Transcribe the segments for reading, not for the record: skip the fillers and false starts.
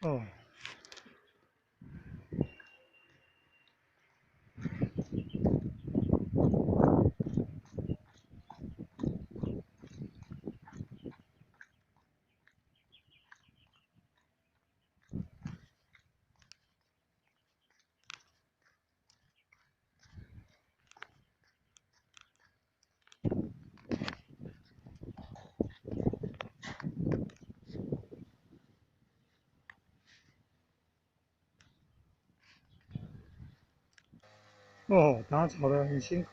哦，哦，打草的很辛苦。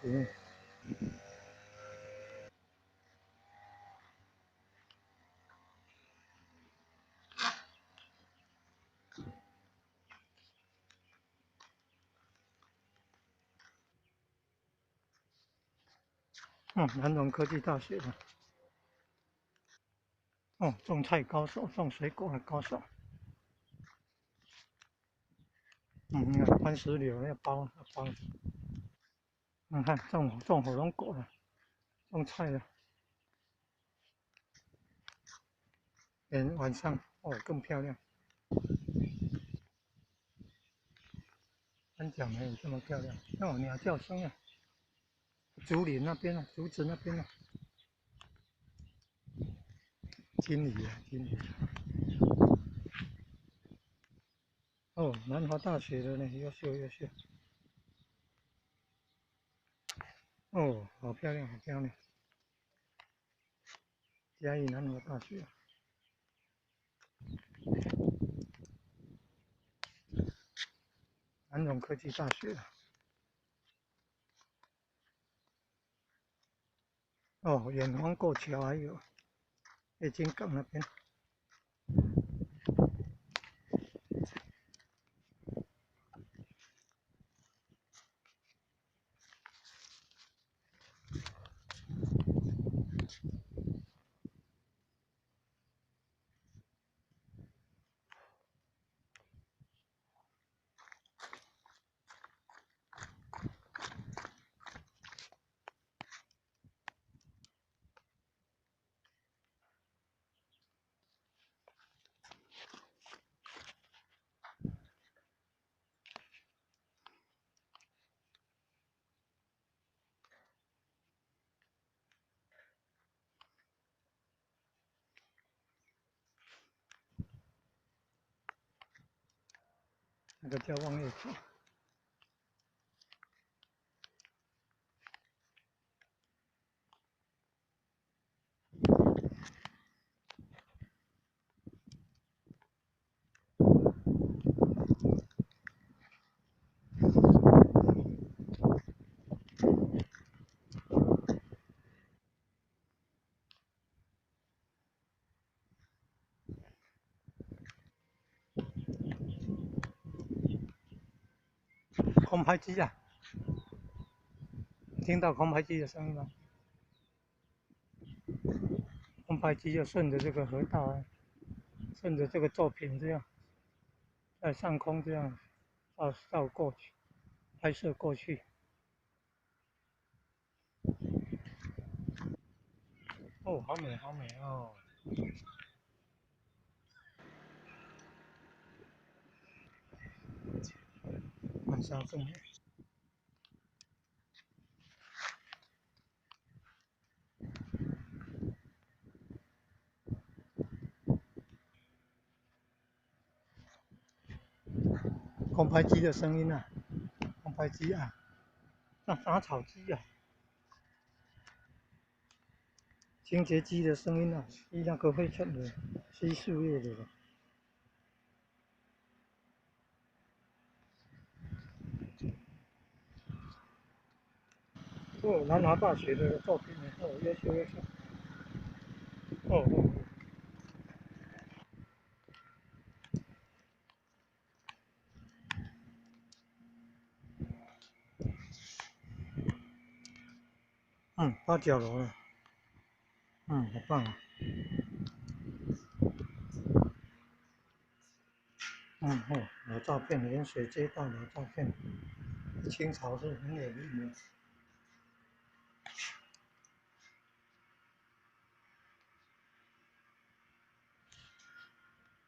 南农科技大学的。哦，种菜高手，种水果的高手。你看番石榴要包。你看种火龙果的，种菜的。晚上更漂亮。三角没有这么漂亮。鸟叫声啊，竹林那边啊，竹子那边啊。金鱼啊，金鱼。南华大学的呢，优秀优秀。好漂亮，好漂亮。嘉义南华大学。南荣科技大学。远方过桥还有北京港那边。那个叫望月草。空拍机啊，听到空拍机的声音吗？空拍机就顺着这个河道啊，顺着这个作品这样，在上空这样照过去，拍摄过去。好美，好美哦！晚上更美。空拍机的声音啊，空拍机啊，那打草机啊，清洁机的声音啊，吸那个灰尘的，吸树叶的。南华大学的作品呢，优秀优秀。哦哦。八角楼了。好棒啊。有照片，盐水街道的照片。清朝是很有名的。